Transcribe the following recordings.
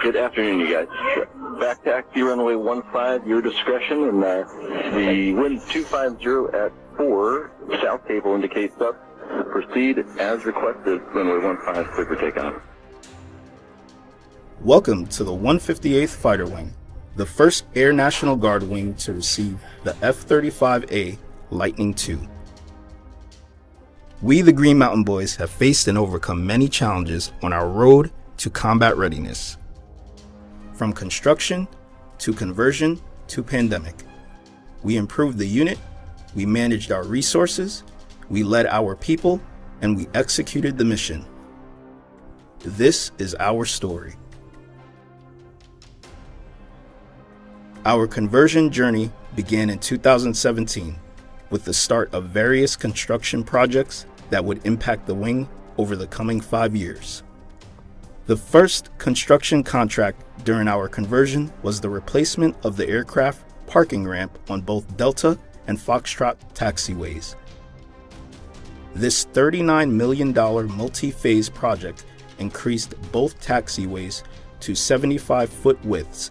Good afternoon, you guys. Back taxi runway 15, your discretion, and the wind 250 at 4, south table indicates up. Proceed as requested, runway 15, clear for takeoff. Welcome to the 158th Fighter Wing, the first Air National Guard wing to receive the F-35A Lightning II. We, the Green Mountain Boys, have faced and overcome many challenges on our road to combat readiness. From construction, to conversion, to pandemic. We improved the unit, we managed our resources, we led our people, and we executed the mission. This is our story. Our conversion journey began in 2017 with the start of various construction projects that would impact the wing over the coming 5 years. The first construction contract during our conversion was the replacement of the aircraft parking ramp on both Delta and Foxtrot taxiways. This $39 million multi-phase project increased both taxiways to 75-foot widths,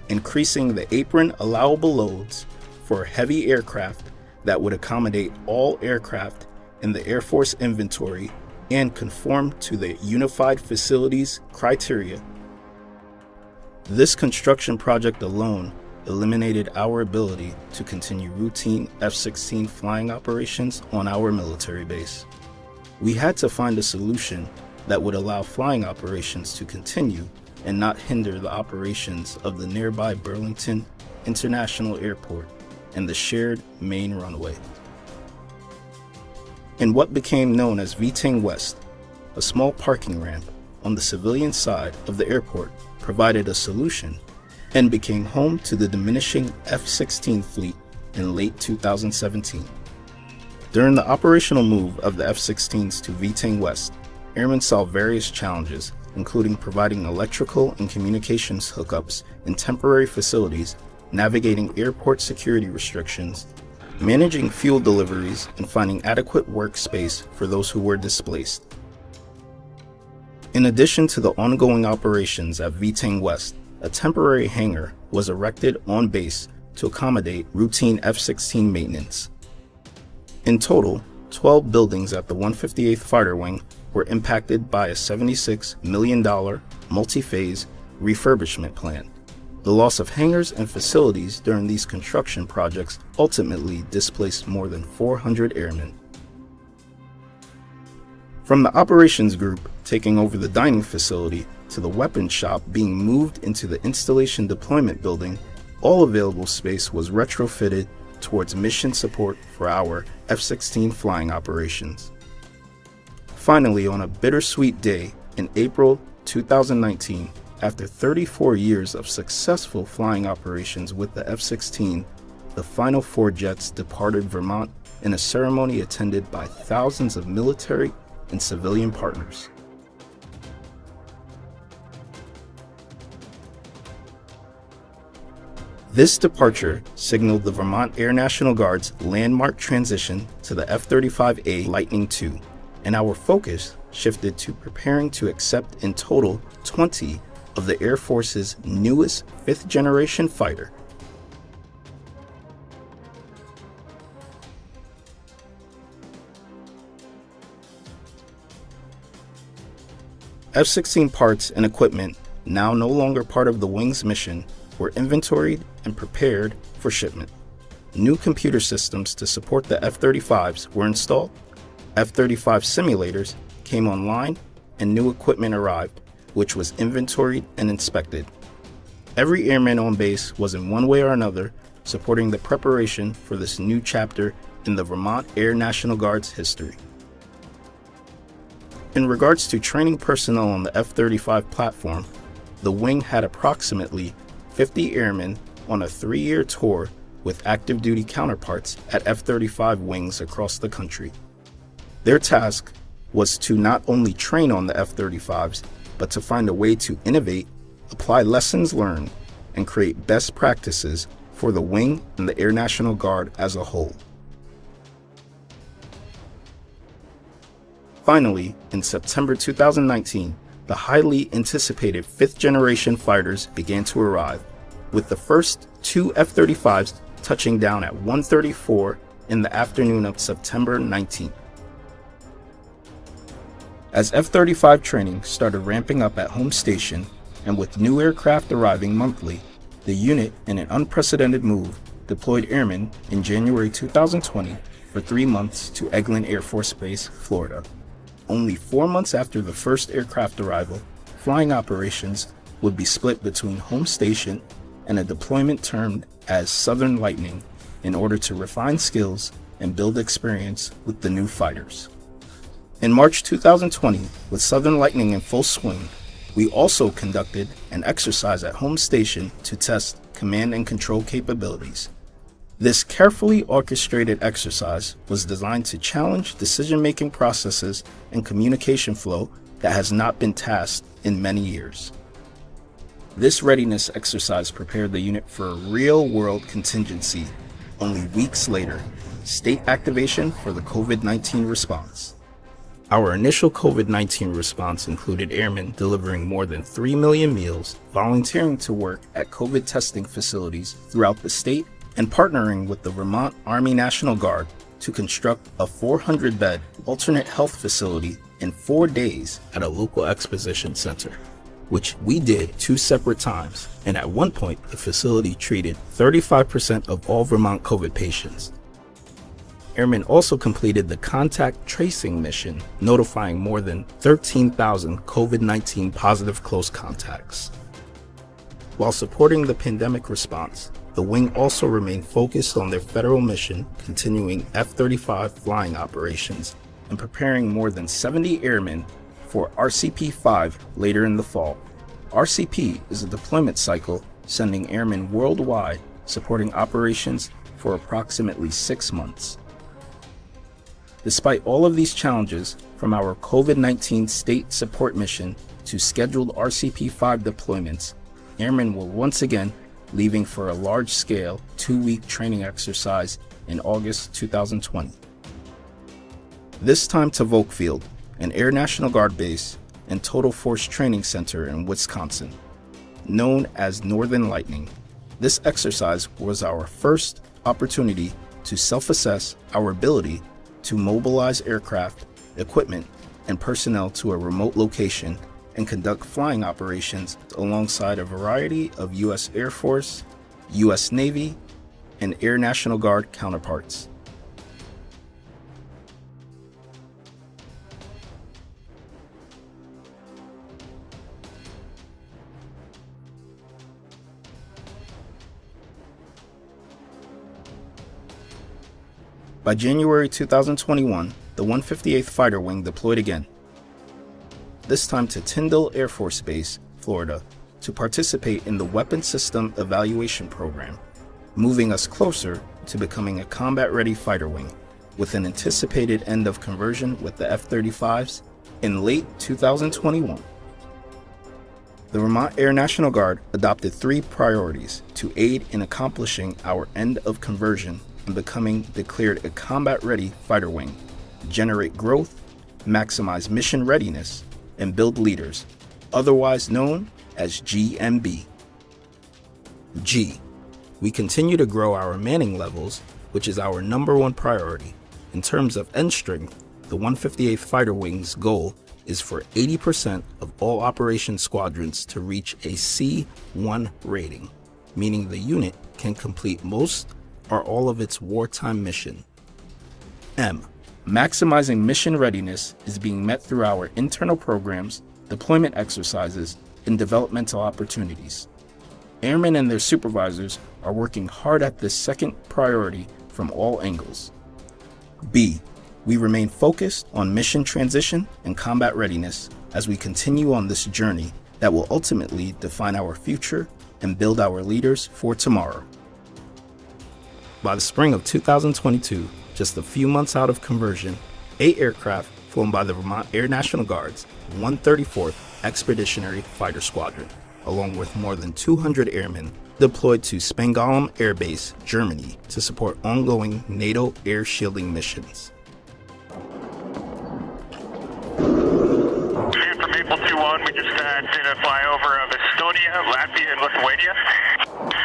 increasing the apron allowable loads for heavy aircraft that would accommodate all aircraft in the Air Force inventory and conform to the Unified Facilities criteria. This construction project alone eliminated our ability to continue routine F-16 flying operations on our military base. We had to find a solution that would allow flying operations to continue and not hinder the operations of the nearby Burlington International Airport and the shared main runway. In what became known as VTing West, a small parking ramp on the civilian side of the airport provided a solution and became home to the diminishing F-16 fleet in late 2017. During the operational move of the F-16s to VTing West, airmen saw various challenges, including providing electrical and communications hookups in temporary facilities, navigating airport security restrictions, managing fuel deliveries, and finding adequate workspace for those who were displaced. In addition to the ongoing operations at VTing West, a temporary hangar was erected on base to accommodate routine F-16 maintenance. In total, 12 buildings at the 158th Fighter Wing were impacted by a $76 million multi-phase refurbishment plan. The loss of hangars and facilities during these construction projects ultimately displaced more than 400 airmen. From the operations group taking over the dining facility to the weapons shop being moved into the installation deployment building, all available space was retrofitted towards mission support for our F-16 flying operations. Finally, on a bittersweet day in April 2019, after 34 years of successful flying operations with the F-16, the final 4 jets departed Vermont in a ceremony attended by thousands of military and civilian partners. This departure signaled the Vermont Air National Guard's landmark transition to the F-35A Lightning II, and our focus shifted to preparing to accept in total 20 of the Air Force's newest 5th-generation fighter. F-16 parts and equipment, now no longer part of the wing's mission, were inventoried and prepared for shipment. New computer systems to support the F-35s were installed, F-35 simulators came online, and new equipment arrived, which was inventoried and inspected. Every airman on base was in one way or another supporting the preparation for this new chapter in the Vermont Air National Guard's history. In regards to training personnel on the F-35 platform, the wing had approximately 50 airmen on a 3-year tour with active duty counterparts at F-35 wings across the country. Their task was to not only train on the F-35s, but to find a way to innovate, apply lessons learned, and create best practices for the wing and the Air National Guard as a whole. Finally, in September 2019, the highly anticipated fifth-generation fighters began to arrive, with the first two F-35s touching down at 1:34 in the afternoon of September 19th. As F-35 training started ramping up at home station, and with new aircraft arriving monthly, the unit, in an unprecedented move, deployed airmen in January 2020 for 3 months to Eglin Air Force Base, Florida. Only 4 months after the first aircraft arrival, flying operations would be split between home station and a deployment termed as Southern Lightning in order to refine skills and build experience with the new fighters. In March 2020, with Southern Lightning in full swing, we also conducted an exercise at home station to test command and control capabilities. This carefully orchestrated exercise was designed to challenge decision-making processes and communication flow that has not been tasked in many years. This readiness exercise prepared the unit for a real-world contingency only weeks later, state activation for the COVID-19 response. Our initial COVID-19 response included airmen delivering more than 3 million meals, volunteering to work at COVID testing facilities throughout the state, and partnering with the Vermont Army National Guard to construct a 400-bed alternate health facility in 4 days at a local exposition center, which we did 2 separate times, and at one point the facility treated 35% of all Vermont COVID patients. Airmen also completed the contact tracing mission, notifying more than 13,000 COVID-19 positive close contacts. While supporting the pandemic response, the wing also remained focused on their federal mission, continuing F-35 flying operations and preparing more than 70 airmen for RCP-5 later in the fall. RCP is a deployment cycle sending airmen worldwide, supporting operations for approximately 6 months. Despite all of these challenges, from our COVID-19 state support mission to scheduled RCP-5 deployments, airmen were once again leaving for a large-scale 2-week training exercise in August 2020. This time to Volk Field, an Air National Guard base and Total Force Training Center in Wisconsin, known as Northern Lightning. This exercise was our first opportunity to self-assess our ability to mobilize aircraft, equipment, and personnel to a remote location and conduct flying operations alongside a variety of U.S. Air Force, U.S. Navy, and Air National Guard counterparts. By January 2021, the 158th Fighter Wing deployed again, this time to Tyndall Air Force Base, Florida, to participate in the Weapon System Evaluation Program, moving us closer to becoming a combat-ready fighter wing, with an anticipated end of conversion with the F-35s in late 2021. The Vermont Air National Guard adopted 3 priorities to aid in accomplishing our end of conversion and becoming declared a combat-ready fighter wing: generate growth, maximize mission readiness, and build leaders, otherwise known as GMB. G. We continue to grow our manning levels, which is our #1 priority. In terms of end strength, the 158th Fighter Wing's goal is for 80% of all operation squadrons to reach a C1 rating, meaning the unit can complete most or all of its wartime mission. M. Maximizing mission readiness is being met through our internal programs, deployment exercises, and developmental opportunities. Airmen and their supervisors are working hard at this second priority from all angles. B. We remain focused on mission transition and combat readiness as we continue on this journey that will ultimately define our future and build our leaders for tomorrow. By the spring of 2022, just a few months out of conversion, 8 aircraft flown by the Vermont Air National Guard's 134th Expeditionary Fighter Squadron, along with more than 200 airmen, deployed to Spangdahlem Air Base, Germany, to support ongoing NATO air shielding missions. Maple 2-1. fun. We just did a flyover of Estonia, Latvia, and Lithuania.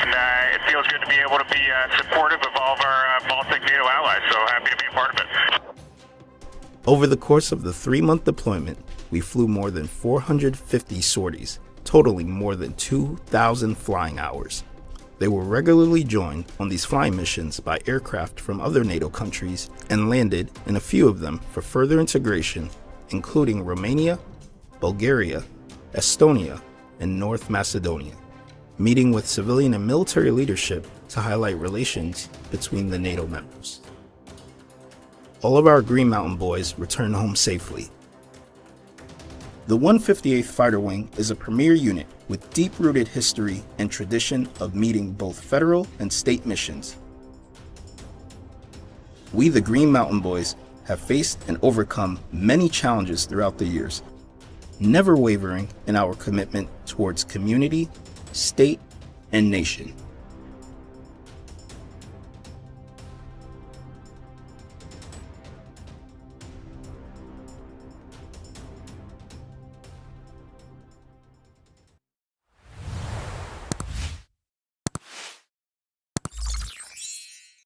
And it feels good to be able to be supportive of all of our Baltic NATO allies, so happy to be a part of it. Over the course of the 3-month deployment, we flew more than 450 sorties, totaling more than 2,000 flying hours. They were regularly joined on these flying missions by aircraft from other NATO countries and landed in a few of them for further integration, including Romania, Bulgaria, Estonia, and North Macedonia, meeting with civilian and military leadership to highlight relations between the NATO members. All of our Green Mountain boys returned home safely. The 158th Fighter Wing is a premier unit with deep-rooted history and tradition of meeting both federal and state missions. We, the Green Mountain Boys, have faced and overcome many challenges throughout the years, never wavering in our commitment towards community, state, and nation.